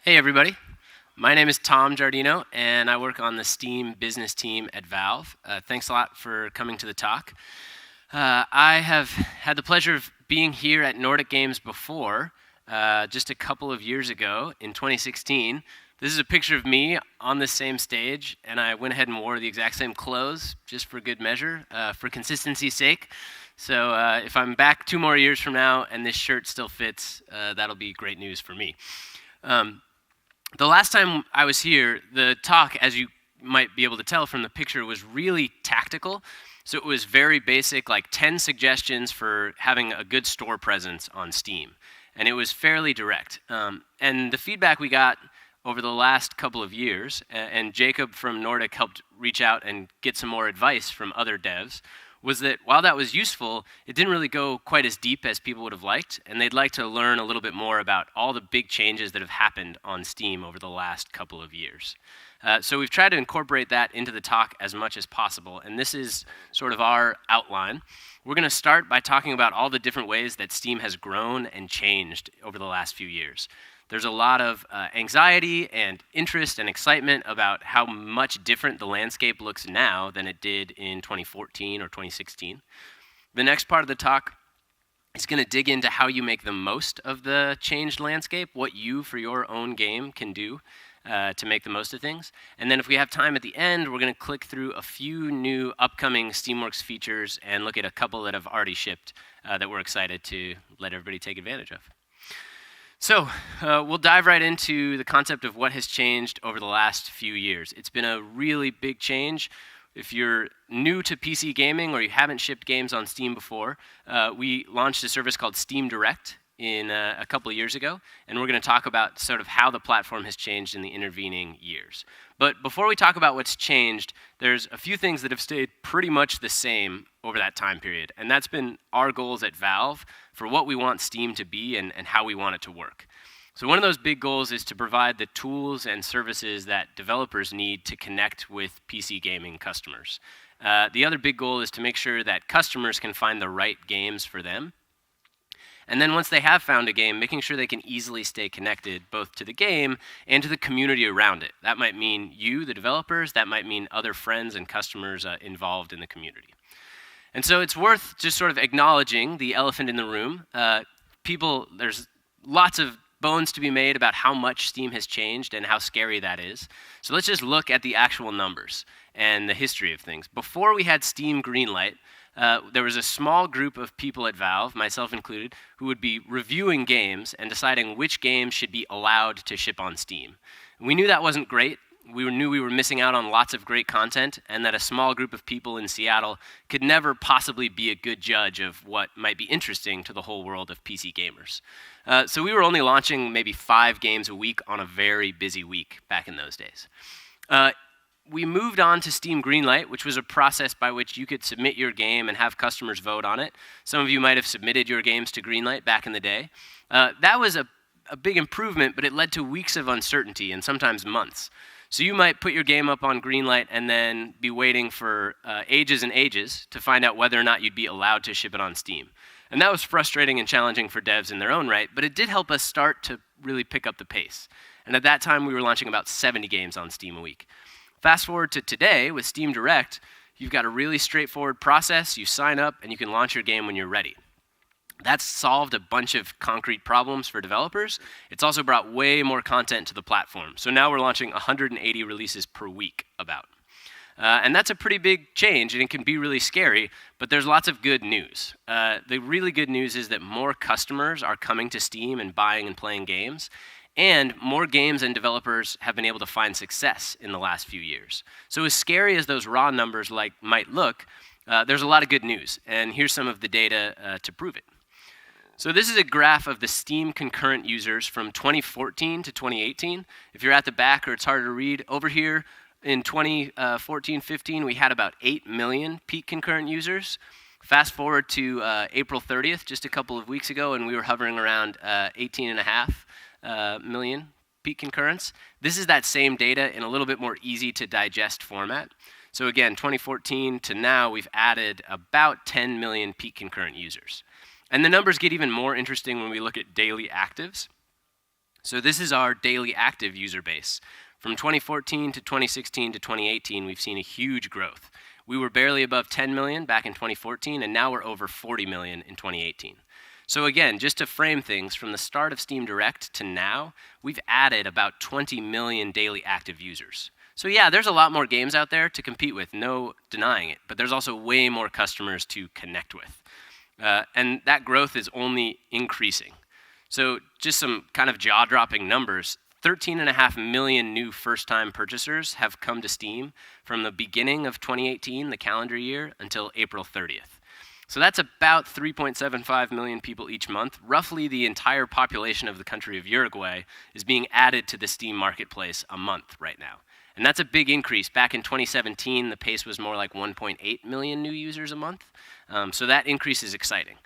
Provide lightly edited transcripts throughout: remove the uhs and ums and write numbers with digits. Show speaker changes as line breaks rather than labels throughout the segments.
Hey everybody, my name is Tom Giardino and I work on the Steam business team at Valve. Thanks a lot for coming to the talk. I have had the pleasure of being here at Nordic Games before, just a couple of years ago in 2016. This is a picture of me on the same stage, and I went ahead and wore the exact same clothes just for good measure, for consistency's sake. So if I'm back 2 more years from now and this shirt still fits, that'll be great news for me. The last time I was here, the talk, as you might be able to tell from the picture, was really tactical. So it was very basic, like 10 suggestions for having a good store presence on Steam. And it was fairly direct. And the feedback we got over the last couple of years, and Jacob from Nordic helped reach out and get some more advice from other devs, was that while that was useful, it didn't really go quite as deep as people would have liked, and they'd like to learn a little bit more about all the big changes that have happened on Steam over the last couple of years. So we've tried to incorporate that into the talk as much as possible, and this is sort of our outline. We're going to start by talking about all the different ways that Steam has grown and changed over the last few years. There's a lot of anxiety and interest and excitement about how much different the landscape looks now than it did in 2014 or 2016. The next part of the talk is going to dig into how you make the most of the changed landscape, what you, for your own game, can do to make the most of things. And then if we have time at the end, we're going to click through a few new upcoming Steamworks features and look at a couple that have already shipped that we're excited to let everybody take advantage of. So we'll dive right into the concept of what has changed over the last few years. It's been a really big change. If you're new to PC gaming or you haven't shipped games on Steam before, we launched a service called Steam Direct in a couple of years ago, and we're going to talk about sort of how the platform has changed in the intervening years. But before we talk about what's changed, there's a few things that have stayed pretty much the same over that time period, and that's been our goals at Valve for what we want Steam to be and how we want it to work. So one of those big goals is to provide the tools and services that developers need to connect with PC gaming customers. The other big goal is to make sure that customers can find the right games for them. And then once they have found a game, making sure they can easily stay connected both to the game and to the community around it. That might mean you, the developers. That might mean other friends and customers involved in the community. And so it's worth just sort of acknowledging the elephant in the room. There's lots of bones to be made about how much Steam has changed and how scary that is. So let's just look at the actual numbers and the history of things. Before we had Steam Greenlight, there was a small group of people at Valve, myself included, who would be reviewing games and deciding which games should be allowed to ship on Steam. We knew that wasn't great. We knew we were missing out on lots of great content, and that a small group of people in Seattle could never possibly be a good judge of what might be interesting to the whole world of PC gamers. So we were only launching maybe 5 games a week on a very busy week back in those days. We moved on to Steam Greenlight, which was a process by which you could submit your game and have customers vote on it. Some of you might have submitted your games to Greenlight back in the day. That was a big improvement, but it led to weeks of uncertainty and sometimes months. So you might put your game up on Greenlight and then be waiting for ages and ages to find out whether or not you'd be allowed to ship it on Steam. And that was frustrating and challenging for devs in their own right, but it did help us start to really pick up the pace. And at that time, we were launching about 70 games on Steam a week. Fast forward to today with Steam Direct, you've got a really straightforward process. You sign up and you can launch your game when you're ready. That's solved a bunch of concrete problems for developers. It's also brought way more content to the platform. So now we're launching 180 releases per week about. And that's a pretty big change, and it can be really scary, but there's lots of good news. The really good news is that more customers are coming to Steam and buying and playing games. And more games and developers have been able to find success in the last few years. So as scary as those raw numbers might look, there's a lot of good news. And here's some of the data to prove it. So this is a graph of the Steam concurrent users from 2014 to 2018. If you're at the back or it's harder to read, over here in 2014-15, we had about 8 million peak concurrent users. Fast forward to April 30th, just a couple of weeks ago, and we were hovering around 18.5 million peak concurrents. This is that same data in a little bit more easy to digest format. So again, 2014 to now, we've added about 10 million peak concurrent users. And the numbers get even more interesting when we look at daily actives. So this is our daily active user base. From 2014 to 2016 to 2018, we've seen a huge growth. We were barely above 10 million back in 2014, and now we're over 40 million in 2018. So again, just to frame things, from the start of Steam Direct to now, we've added about 20 million daily active users. So yeah, there's a lot more games out there to compete with, no denying it, but there's also way more customers to connect with. And that growth is only increasing. So just some kind of jaw-dropping numbers, 13.5 million new first-time purchasers have come to Steam from the beginning of 2018, the calendar year, until April 30th. So that's about 3.75 million people each month. Roughly the entire population of the country of Uruguay is being added to the Steam marketplace a month right now. And that's a big increase. Back in 2017, the pace was more like 1.8 million new users a month. So that increase is exciting.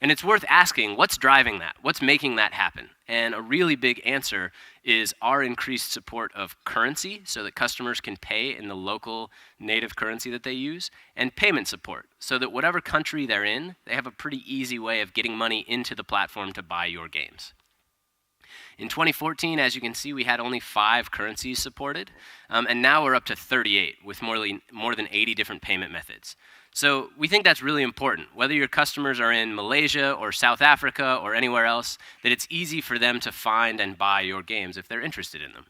And it's worth asking, what's driving that? What's making that happen? And a really big answer is our increased support of currency so that customers can pay in the local native currency that they use, and payment support so that whatever country they're in, they have a pretty easy way of getting money into the platform to buy your games. In 2014, as you can see, we had only 5 currencies supported, and now we're up to 38 with more than 80 different payment methods. So we think that's really important, whether your customers are in Malaysia or South Africa or anywhere else, that it's easy for them to find and buy your games if they're interested in them.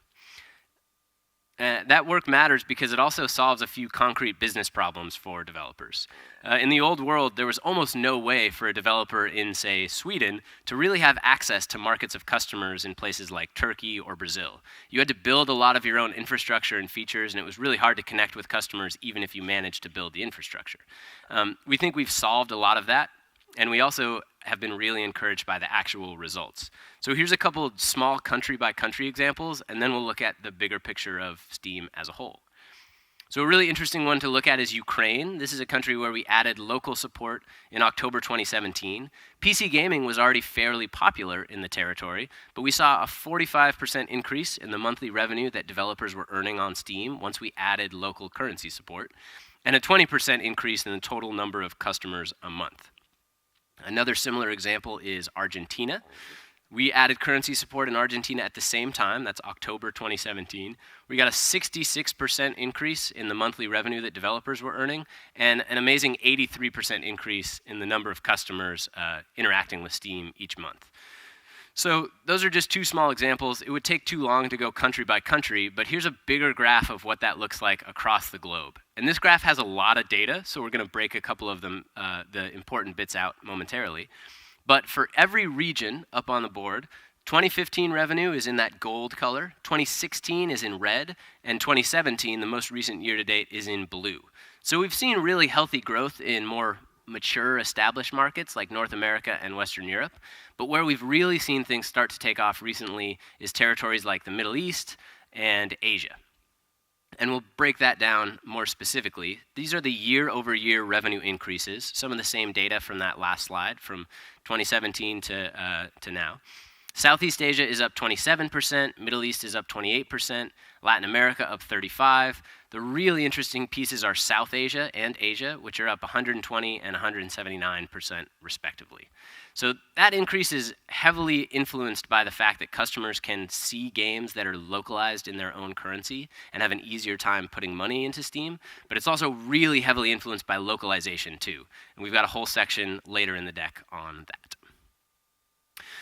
That work matters because it also solves a few concrete business problems for developers. In the old world, there was almost no way for a developer in, say, Sweden to really have access to markets of customers in places like Turkey or Brazil. You had to build a lot of your own infrastructure and features, and it was really hard to connect with customers even if you managed to build the infrastructure. We think we've solved a lot of that, and we also have been really encouraged by the actual results. So here's a couple small country-by-country examples, and then we'll look at the bigger picture of Steam as a whole. So a really interesting one to look at is Ukraine. This is a country where we added local support in October 2017. PC gaming was already fairly popular in the territory, but we saw a 45% increase in the monthly revenue that developers were earning on Steam once we added local currency support, and a 20% increase in the total number of customers a month. Another similar example is Argentina. We added currency support in Argentina at the same time, that's October 2017. We got a 66% increase in the monthly revenue that developers were earning, and an amazing 83% increase in the number of customers interacting with Steam each month. So those are just 2 small examples. It would take too long to go country by country, but here's a bigger graph of what that looks like across the globe. And this graph has a lot of data, so we're going to break a couple of them, the important bits out momentarily. But for every region up on the board, 2015 revenue is in that gold color, 2016 is in red, and 2017, the most recent year to date, is in blue. So we've seen really healthy growth in more mature, established markets like North America and Western Europe. But where we've really seen things start to take off recently is territories like the Middle East and Asia. And we'll break that down more specifically. These are the year-over-year revenue increases, some of the same data from that last slide from 2017 to now. Southeast Asia is up 27%, Middle East is up 28%, Latin America up 35%. The really interesting pieces are South Asia and Asia, which are up 120 and 179% respectively. So that increase is heavily influenced by the fact that customers can see games that are localized in their own currency and have an easier time putting money into Steam, but it's also really heavily influenced by localization too. And we've got a whole section later in the deck on that.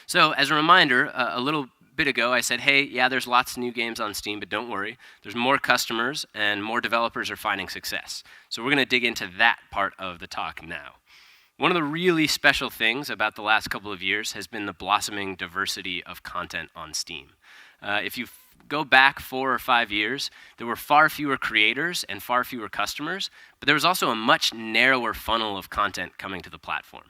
So as a reminder, a little bit ago I said, hey, yeah, there's lots of new games on Steam, but don't worry. There's more customers and more developers are finding success. So we're going to dig into that part of the talk now. One of the really special things about the last couple of years has been the blossoming diversity of content on Steam. If you go back 4 or 5 years, there were far fewer creators and far fewer customers, but there was also a much narrower funnel of content coming to the platform.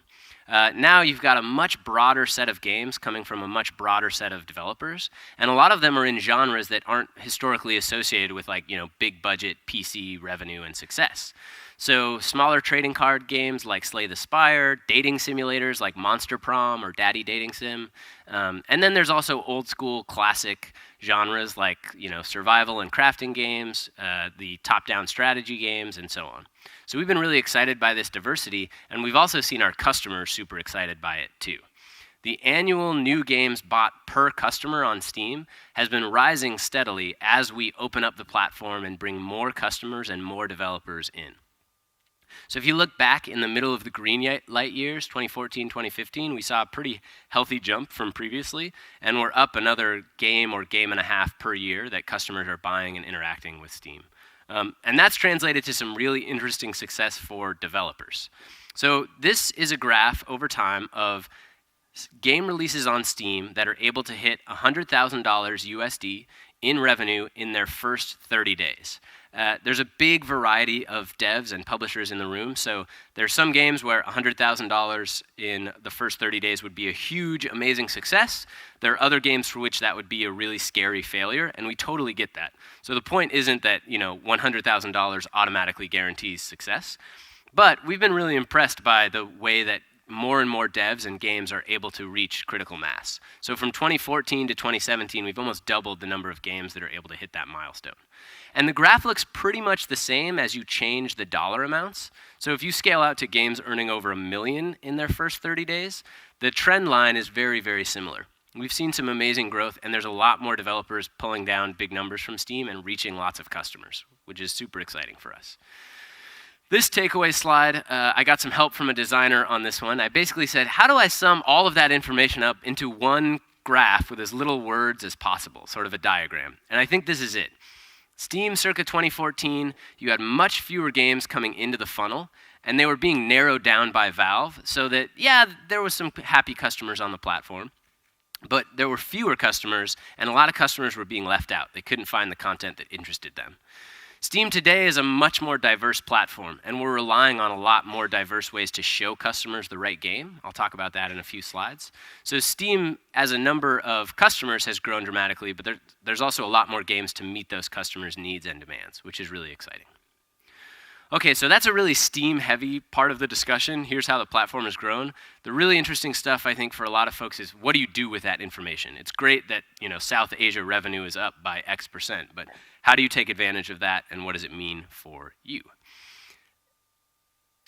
Now you've got a much broader set of games coming from a much broader set of developers, and a lot of them are in genres that aren't historically associated with big budget PC revenue and success. So smaller trading card games like Slay the Spire, dating simulators like Monster Prom or Daddy Dating Sim, and then there's also old school classic genres like survival and crafting games, the top-down strategy games, and so on. So we've been really excited by this diversity, and we've also seen our customers super excited by it too. The annual new games bought per customer on Steam has been rising steadily as we open up the platform and bring more customers and more developers in. So if you look back in the middle of the green light years, 2014, 2015, we saw a pretty healthy jump from previously, and we're up another game or game and a half per year that customers are buying and interacting with Steam. And that's translated to some really interesting success for developers. So this is a graph over time of game releases on Steam that are able to hit $100,000 USD in revenue in their first 30 days. There's a big variety of devs and publishers in the room, so there's some games where $100,000 in the first 30 days would be a huge, amazing success. There are other games for which that would be a really scary failure, and we totally get that. So the point isn't that, $100,000 automatically guarantees success, but we've been really impressed by the way that more and more devs and games are able to reach critical mass. So from 2014 to 2017, we've almost doubled the number of games that are able to hit that milestone. And the graph looks pretty much the same as you change the dollar amounts. So if you scale out to games earning over $1 million in their first 30 days, the trend line is very, very similar. We've seen some amazing growth, and there's a lot more developers pulling down big numbers from Steam and reaching lots of customers, which is super exciting for us. This takeaway slide, I got some help from a designer on this one. I basically said, how do I sum all of that information up into one graph with as little words as possible, sort of a diagram? And I think this is it. Steam circa 2014, you had much fewer games coming into the funnel, and they were being narrowed down by Valve so that, yeah, there was some happy customers on the platform, but there were fewer customers, and a lot of customers were being left out. They couldn't find the content that interested them. Steam today is a much more diverse platform, and we're relying on a lot more diverse ways to show customers the right game. I'll talk about that in a few slides. So Steam, as a number of customers, has grown dramatically, but there's also a lot more games to meet those customers' needs and demands, which is really exciting. Okay, so that's a really Steam-heavy part of the discussion. Here's how the platform has grown. The really interesting stuff, I think, for a lot of folks is, what do you do with that information? It's great that, South Asia revenue is up by X%, but how do you take advantage of that, and what does it mean for you?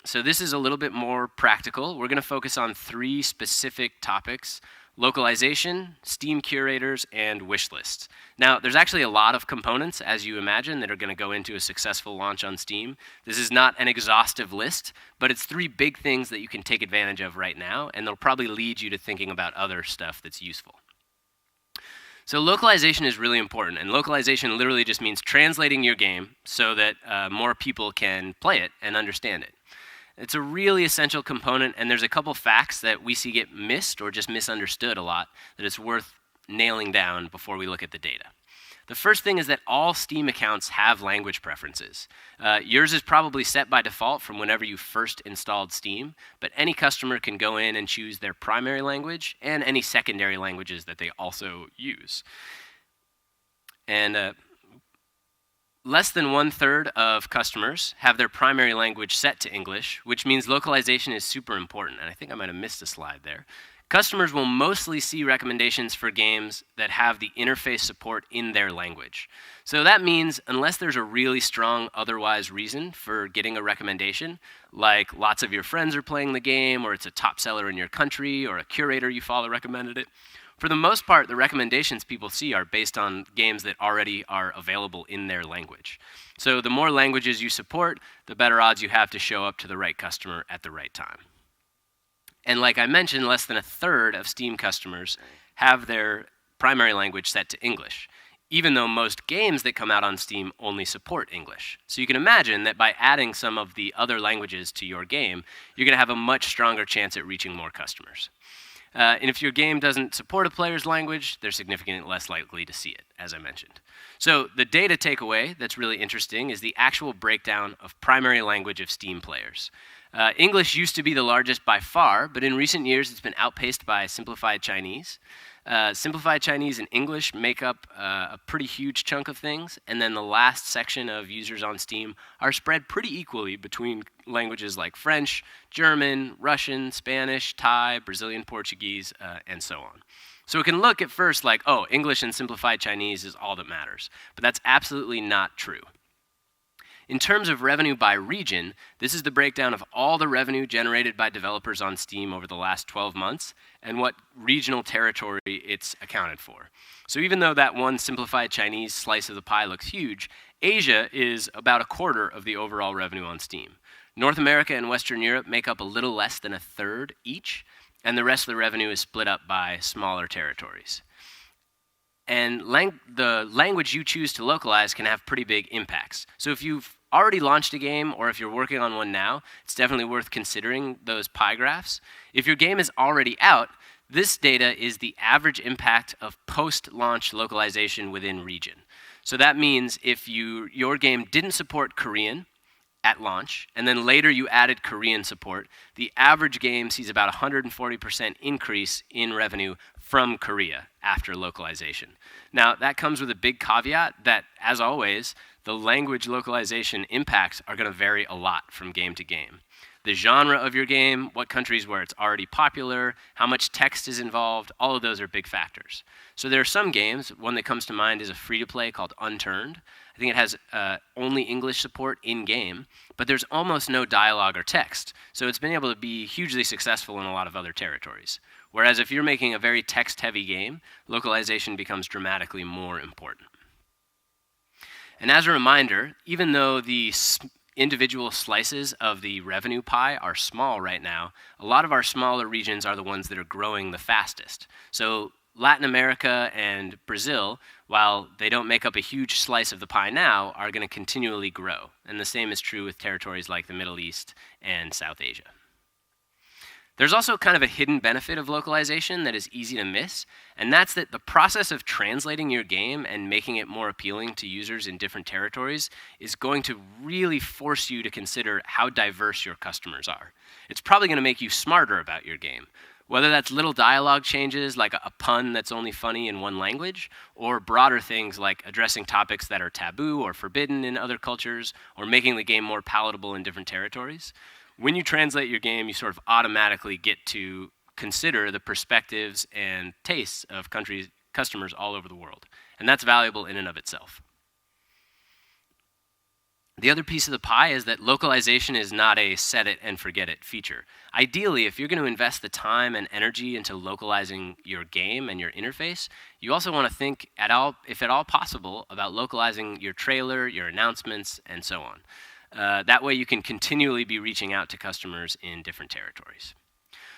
So this is a little bit more practical. We're going to focus on 3 specific topics: localization, Steam curators, and wish lists. Now, there's actually a lot of components, as you imagine, that are going to go into a successful launch on Steam. This is not an exhaustive list, but it's 3 big things that you can take advantage of right now, and they'll probably lead you to thinking about other stuff that's useful. So localization is really important, and localization literally just means translating your game so that more people can play it and understand it. It's a really essential component, and there's a couple facts that we see get missed or just misunderstood a lot that it's worth nailing down before we look at the data. The first thing is that all Steam accounts have language preferences. Yours is probably set by default from whenever you first installed Steam, but any customer can go in and choose their primary language and any secondary languages that they also use. And less than 1/3 of customers have their primary language set to English, which means localization is super important. And I think I might have missed a slide there. Customers will mostly see recommendations for games that have the interface support in their language. So that means unless there's a really strong otherwise reason for getting a recommendation, like lots of your friends are playing the game, or it's a top seller in your country, or a curator you follow recommended it, for the most part, the recommendations people see are based on games that already are available in their language. So the more languages you support, the better odds you have to show up to the right customer at the right time. And like I mentioned, less than 1/3 of Steam customers have their primary language set to English, even though most games that come out on Steam only support English. So you can imagine that by adding some of the other languages to your game, you're going to have a much stronger chance at reaching more customers. And if your game doesn't support a player's language, they're significantly less likely to see it, as I mentioned. So the data takeaway that's really interesting is the actual breakdown of primary language of Steam players. English used to be the largest by far, but in recent years it's been outpaced by Simplified Chinese. Simplified Chinese and English make up a pretty huge chunk of things, and then the last section of users on Steam are spread pretty equally between languages like French, German, Russian, Spanish, Thai, Brazilian Portuguese, and so on. So it can look at first like, oh, English and Simplified Chinese is all that matters, but that's absolutely not true. In terms of revenue by region, this is the breakdown of all the revenue generated by developers on Steam over the last 12 months and what regional territory it's accounted for. So even though that one simplified Chinese slice of the pie looks huge, Asia is about a quarter of the overall revenue on Steam. North America and Western Europe make up a little less than a third each, and the rest of the revenue is split up by smaller territories. And the language you choose to localize can have pretty big impacts. So if you've already launched a game or if you're working on one now, it's definitely worth considering those pie graphs. If your game is already out, this data is the average impact of post-launch localization within region. So that means if your game didn't support Korean at launch, and then later you added Korean support, the average game sees about 140% increase in revenue from Korea after localization. Now, that comes with a big caveat that, as always, the language localization impacts are going to vary a lot from game to game. The genre of your game, what countries where it's already popular, how much text is involved, all of those are big factors. So there are some games, one that comes to mind is a free-to-play called Unturned. I think it has only English support in-game, but there's almost no dialogue or text. So it's been able to be hugely successful in a lot of other territories. Whereas if you're making a very text-heavy game, localization becomes dramatically more important. And as a reminder, even though the individual slices of the revenue pie are small right now, a lot of our smaller regions are the ones that are growing the fastest. So Latin America and Brazil, while they don't make up a huge slice of the pie now, are going to continually grow. And the same is true with territories like the Middle East and South Asia. There's also kind of a hidden benefit of localization that is easy to miss, and that's that the process of translating your game and making it more appealing to users in different territories is going to really force you to consider how diverse your customers are. It's probably going to make you smarter about your game, whether that's little dialogue changes like a pun that's only funny in one language, or broader things like addressing topics that are taboo or forbidden in other cultures, or making the game more palatable in different territories. When you translate your game, you sort of automatically get to consider the perspectives and tastes of customers all over the world. And that's valuable in and of itself. The other piece of the pie is that localization is not a set it and forget it feature. Ideally, if you're going to invest the time and energy into localizing your game and your interface, you also want to think, if at all possible, about localizing your trailer, your announcements, and so on. That way you can continually be reaching out to customers in different territories.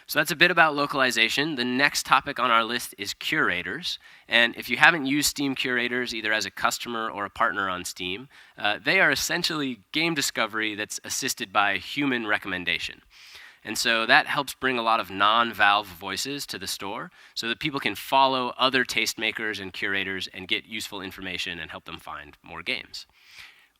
So that's a bit about localization. The next topic on our list is curators. And if you haven't used Steam curators either as a customer or a partner on Steam, they are essentially game discovery that's assisted by human recommendation. And so that helps bring a lot of non-Valve voices to the store so that people can follow other tastemakers and curators and get useful information and help them find more games.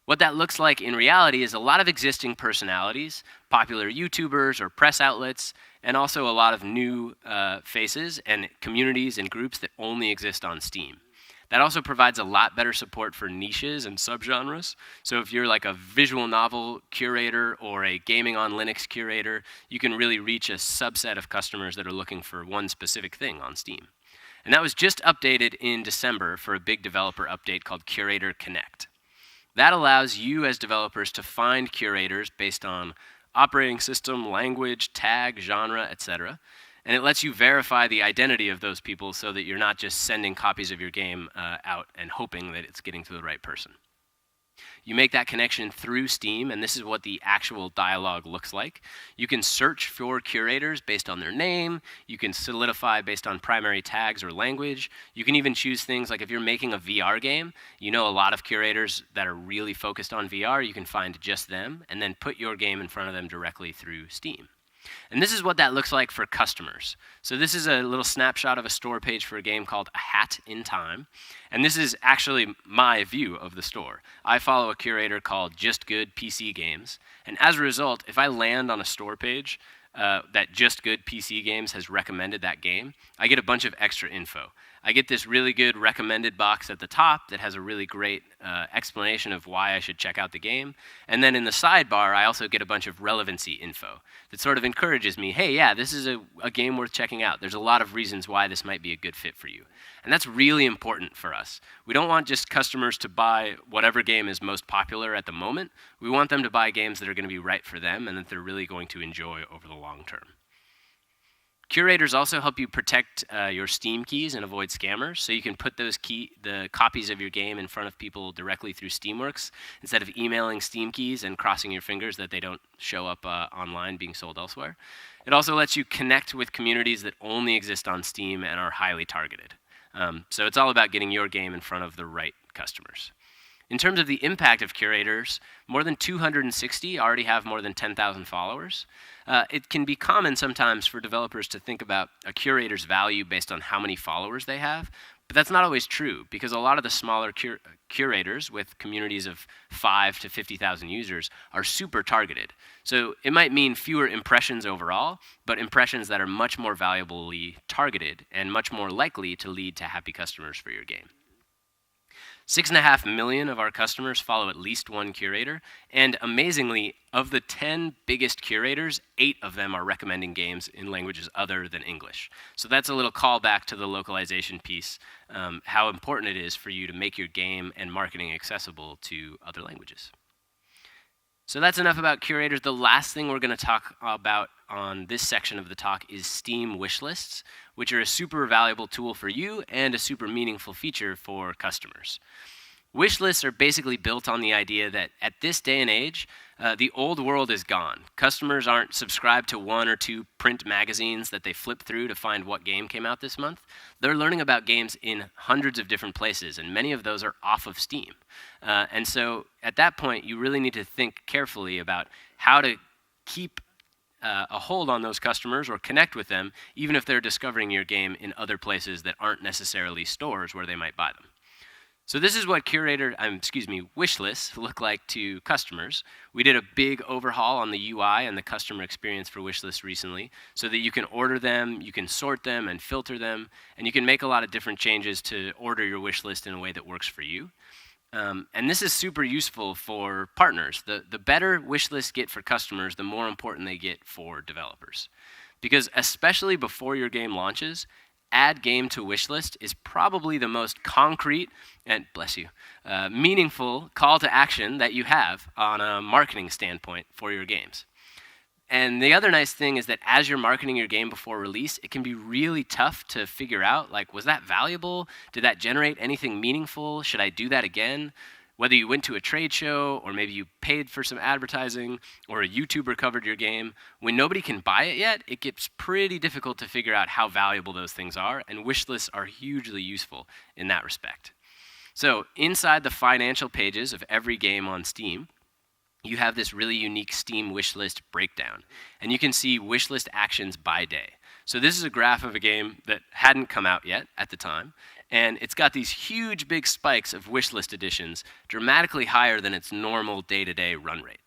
What that looks like in reality is a lot of existing personalities, popular YouTubers or press outlets, and also a lot of new faces and communities and groups that only exist on Steam. That also provides a lot better support for niches and subgenres. So if you're like a visual novel curator or a gaming on Linux curator, you can really reach a subset of customers that are looking for one specific thing on Steam. And that was just updated in December for a big developer update called Curator Connect. That allows you as developers to find curators based on operating system, language, tag, genre, etc. And it lets you verify the identity of those people so that you're not just sending copies of your game out and hoping that it's getting to the right person. You make that connection through Steam, and this is what the actual dialogue looks like. You can search for curators based on their name. You can solidify based on primary tags or language. You can even choose things like if you're making a VR game, you know a lot of curators that are really focused on VR. You can find just them and then put your game in front of them directly through Steam. And this is what that looks like for customers. So this is a little snapshot of a store page for a game called A Hat in Time. And this is actually my view of the store. I follow a curator called Just Good PC Games. And as a result, if I land on a store page, that Just Good PC Games has recommended that game, I get a bunch of extra info. I get this really good recommended box at the top that has a really great explanation of why I should check out the game. And then in the sidebar, I also get a bunch of relevancy info that sort of encourages me, hey, yeah, this is a game worth checking out. There's a lot of reasons why this might be a good fit for you. And that's really important for us. We don't want just customers to buy whatever game is most popular at the moment. We want them to buy games that are going to be right for them and that they're really going to enjoy over the long term. Curators also help you protect your Steam keys and avoid scammers, so you can put the copies of your game in front of people directly through Steamworks instead of emailing Steam keys and crossing your fingers that they don't show up online being sold elsewhere. It also lets you connect with communities that only exist on Steam and are highly targeted. So it's all about getting your game in front of the right customers. In terms of the impact of curators, more than 260 already have more than 10,000 followers. It can be common sometimes for developers to think about a curator's value based on how many followers they have, but that's not always true because a lot of the smaller curators with communities of 5 to 50,000 users are super targeted. So it might mean fewer impressions overall, but impressions that are much more valuably targeted and much more likely to lead to happy customers for your game. 6.5 million of our customers follow at least one curator, and amazingly, of the 10 biggest curators, 8 of them are recommending games in languages other than English. So that's a little callback to the localization piece, how important it is for you to make your game and marketing accessible to other languages. So that's enough about curators. The last thing we're going to talk about on this section of the talk is Steam wishlists, which are a super valuable tool for you and a super meaningful feature for customers. Wishlists are basically built on the idea that at this day and age, the old world is gone. Customers aren't subscribed to 1 or 2 print magazines that they flip through to find what game came out this month. They're learning about games in hundreds of different places, and many of those are off of Steam. And so at that point, you really need to think carefully about how to keep a hold on those customers or connect with them, even if they're discovering your game in other places that aren't necessarily stores where they might buy them. So this is what wish lists look like to customers. We did a big overhaul on the UI and the customer experience for wish lists recently so that you can order them, you can sort them and filter them, and you can make a lot of different changes to order your wish list in a way that works for you. And this is super useful for partners. The better wish lists get for customers, the more important they get for developers. Because especially before your game launches, add game to wishlist is probably the most concrete and, meaningful call to action that you have on a marketing standpoint for your games. And the other nice thing is that as you're marketing your game before release, it can be really tough to figure out, like, was that valuable? Did that generate anything meaningful? Should I do that again? Whether you went to a trade show, or maybe you paid for some advertising, or a YouTuber covered your game, when nobody can buy it yet, it gets pretty difficult to figure out how valuable those things are, and wish lists are hugely useful in that respect. So inside the financial pages of every game on Steam, you have this really unique Steam wishlist breakdown, and you can see wishlist actions by day. So this is a graph of a game that hadn't come out yet at the time, and it's got these huge big spikes of wishlist additions, dramatically higher than its normal day-to-day run rate.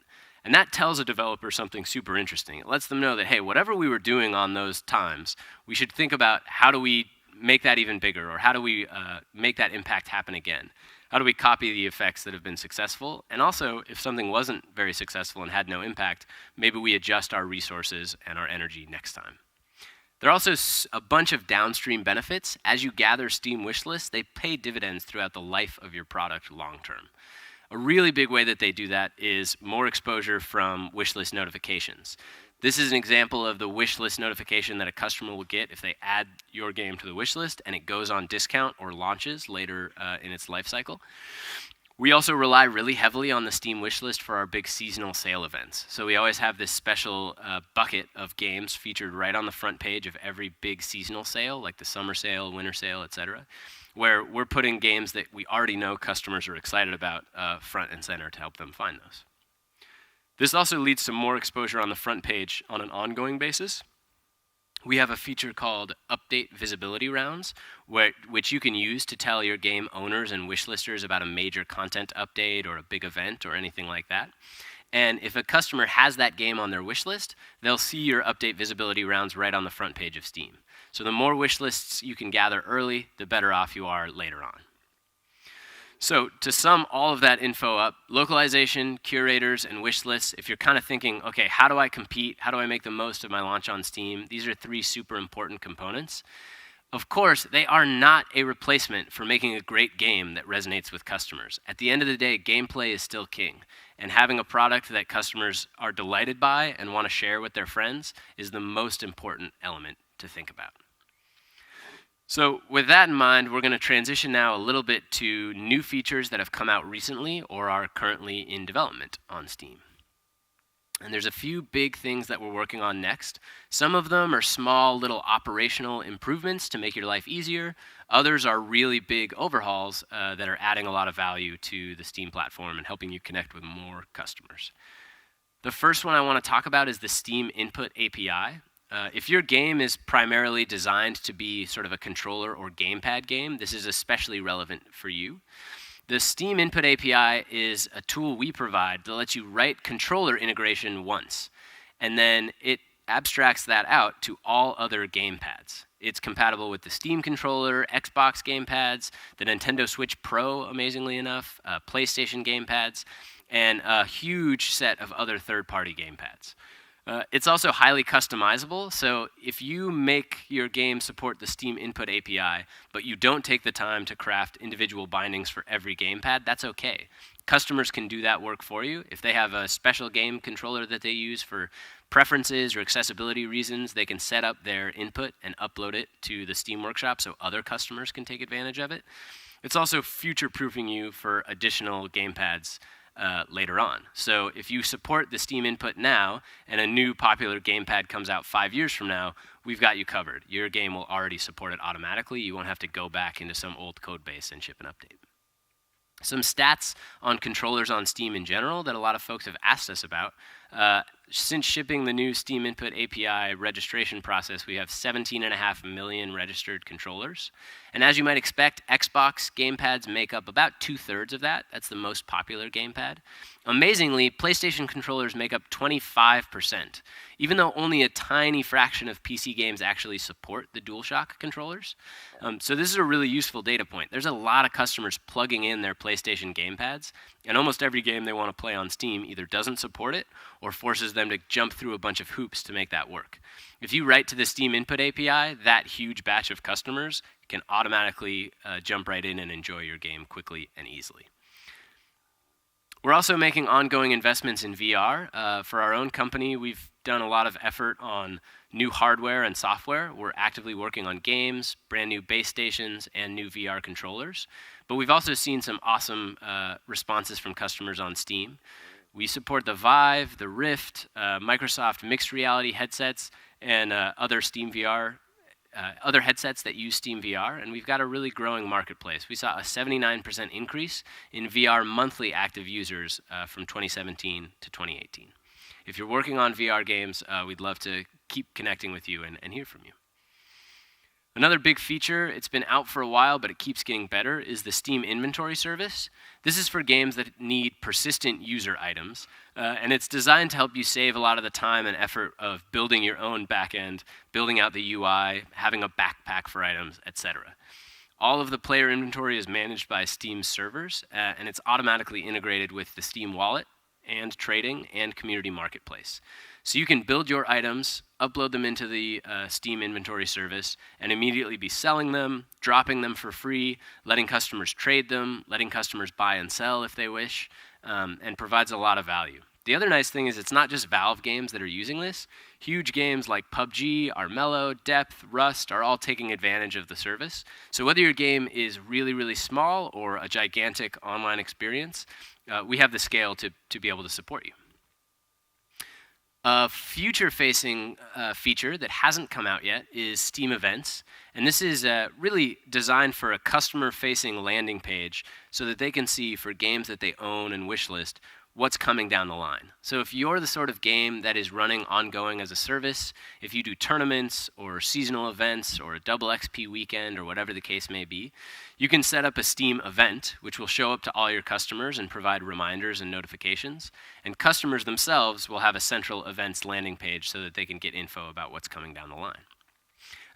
And that tells a developer something super interesting. It lets them know that, hey, whatever we were doing on those times, we should think about how do we make that even bigger, or how do we make that impact happen again? How do we copy the effects that have been successful? And also, if something wasn't very successful and had no impact, maybe we adjust our resources and our energy next time. There are also a bunch of downstream benefits. As you gather Steam wishlists, they pay dividends throughout the life of your product long term. A really big way that they do that is more exposure from wishlist notifications. This is an example of the wishlist notification that a customer will get if they add your game to the wishlist and it goes on discount or launches later in its life cycle. We also rely really heavily on the Steam wishlist for our big seasonal sale events. So we always have this special bucket of games featured right on the front page of every big seasonal sale, like the summer sale, winter sale, etc., where we're putting games that we already know customers are excited about front and center to help them find those. This also leads to more exposure on the front page on an ongoing basis. We have a feature called Update Visibility Rounds, which you can use to tell your game owners and wishlisters about a major content update or a big event or anything like that. And if a customer has that game on their wish list, they'll see your update visibility rounds right on the front page of Steam. So the more wish lists you can gather early, the better off you are later on. So to sum all of that info up, localization, curators, and wish lists, if you're kind of thinking, okay, how do I compete? How do I make the most of my launch on Steam? These are 3 super important components. Of course, they are not a replacement for making a great game that resonates with customers. At the end of the day, gameplay is still king, and having a product that customers are delighted by and want to share with their friends is the most important element to think about. So with that in mind, we're going to transition now a little bit to new features that have come out recently or are currently in development on Steam. And there's a few big things that we're working on next. Some of them are small little operational improvements to make your life easier. Others are really big overhauls that are adding a lot of value to the Steam platform and helping you connect with more customers. The first one I want to talk about is the Steam Input API. If your game is primarily designed to be sort of a controller or gamepad game, this is especially relevant for you. The Steam Input API is a tool we provide that lets you write controller integration once, and then it abstracts that out to all other gamepads. It's compatible with the Steam controller, Xbox gamepads, the Nintendo Switch Pro, amazingly enough, PlayStation gamepads, and a huge set of other third-party gamepads. It's also highly customizable, so if you make your game support the Steam Input API, but you don't take the time to craft individual bindings for every gamepad, that's okay. Customers can do that work for you. If they have a special game controller that they use for preferences or accessibility reasons, they can set up their input and upload it to the Steam Workshop so other customers can take advantage of it. It's also future-proofing you for additional gamepads later on. So if you support the Steam Input now and a new popular gamepad comes out 5 years from now, we've got you covered. Your game will already support it automatically. You won't have to go back into some old code base and ship an update. Some stats on controllers on Steam in general that a lot of folks have asked us about. Since shipping the new Steam Input API registration process, we have 17.5 million registered controllers. And as you might expect, Xbox gamepads make up about 2/3 of that. That's the most popular gamepad. Amazingly, PlayStation controllers make up 25%, even though only a tiny fraction of PC games actually support the DualShock controllers. So this is a really useful data point. There's a lot of customers plugging in their PlayStation gamepads, and almost every game they want to play on Steam either doesn't support it or forces them to jump through a bunch of hoops to make that work. If you write to the Steam Input API, that huge batch of customers can automatically jump right in and enjoy your game quickly and easily. We're also making ongoing investments in VR. For our own company, we've done a lot of effort on new hardware and software. We're actively working on games, brand new base stations, and new VR controllers. But we've also seen some awesome responses from customers on Steam. We support the Vive, the Rift, Microsoft mixed reality headsets, and other headsets that use Steam VR, and we've got a really growing marketplace. We saw a 79% increase in VR monthly active users from 2017 to 2018. If you're working on VR games, we'd love to keep connecting with you and hear from you. Another big feature, it's been out for a while, but it keeps getting better, is the Steam Inventory service. This is for games that need persistent user items, and it's designed to help you save a lot of the time and effort of building your own backend, building out the UI, having a backpack for items, etc. All of the player inventory is managed by Steam servers, and it's automatically integrated with the Steam Wallet and trading and community marketplace. So you can build your items, upload them into the Steam Inventory service, and immediately be selling them, dropping them for free, letting customers trade them, letting customers buy and sell if they wish, and provides a lot of value. The other nice thing is it's not just Valve games that are using this. Huge games like PUBG, Armello, Depth, Rust are all taking advantage of the service. So whether your game is really, really small or a gigantic online experience, we have the scale to be able to support you. A future-facing feature that hasn't come out yet is Steam Events. And this is really designed for a customer-facing landing page so that they can see for games that they own and wishlist what's coming down the line. So if you're the sort of game that is running ongoing as a service, if you do tournaments or seasonal events or a double XP weekend or whatever the case may be, you can set up a Steam event, which will show up to all your customers and provide reminders and notifications. And customers themselves will have a central events landing page so that they can get info about what's coming down the line.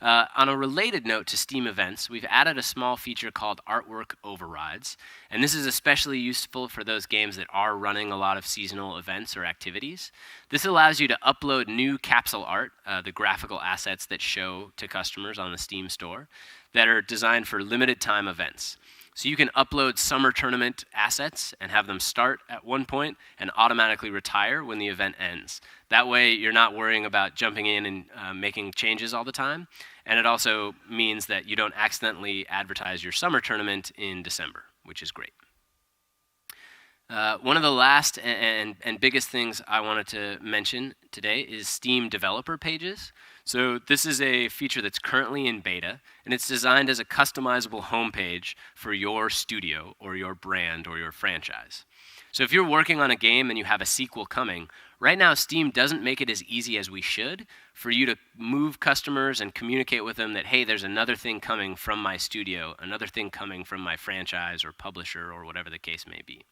On a related note to Steam events, we've added a small feature called Artwork Overrides, and this is especially useful for those games that are running a lot of seasonal events or activities. This allows you to upload new capsule art, the graphical assets that show to customers on the Steam store, that are designed for limited time events. So you can upload summer tournament assets and have them start at one point and automatically retire when the event ends. That way you're not worrying about jumping in and making changes all the time. And it also means that you don't accidentally advertise your summer tournament in December, which is great. One of the last and biggest things I wanted to mention today is Steam developer pages. So this is a feature that's currently in beta, and it's designed as a customizable homepage for your studio or your brand or your franchise. So if you're working on a game and you have a sequel coming, right now Steam doesn't make it as easy as we should for you to move customers and communicate with them that, hey, there's another thing coming from my studio, another thing coming from my franchise or publisher or whatever the case may be.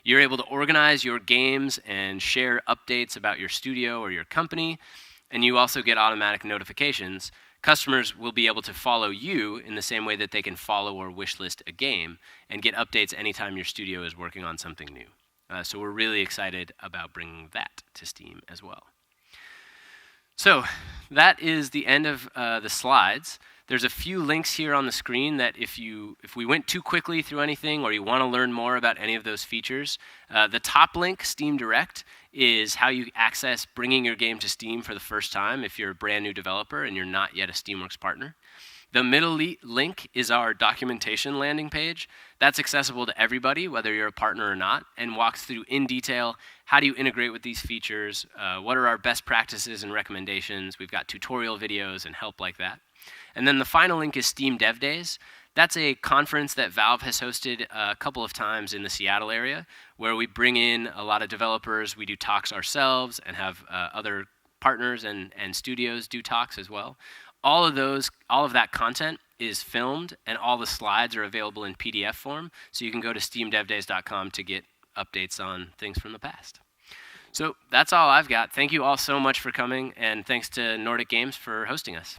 You're able to organize your games and share updates about your studio or your company, and you also get automatic notifications. Customers will be able to follow you in the same way that they can follow or wishlist a game and get updates anytime your studio is working on something new. So we're really excited about bringing that to Steam as well. So that is the end of the slides. There's a few links here on the screen that if we went too quickly through anything or you want to learn more about any of those features, the top link, Steam Direct, is how you access bringing your game to Steam for the first time if you're a brand new developer and you're not yet a Steamworks partner. The middle link is our documentation landing page. That's accessible to everybody, whether you're a partner or not, and walks through in detail how do you integrate with these features, what are our best practices and recommendations. We've got tutorial videos and help like that. And then the final link is Steam Dev Days. That's a conference that Valve has hosted a couple of times in the Seattle area, where we bring in a lot of developers. We do talks ourselves and have other partners and studios do talks as well. All of that content is filmed, and all the slides are available in PDF form, so you can go to steamdevdays.com to get updates on things from the past. So that's all I've got. Thank you all so much for coming, and thanks to Nordic Games for hosting us.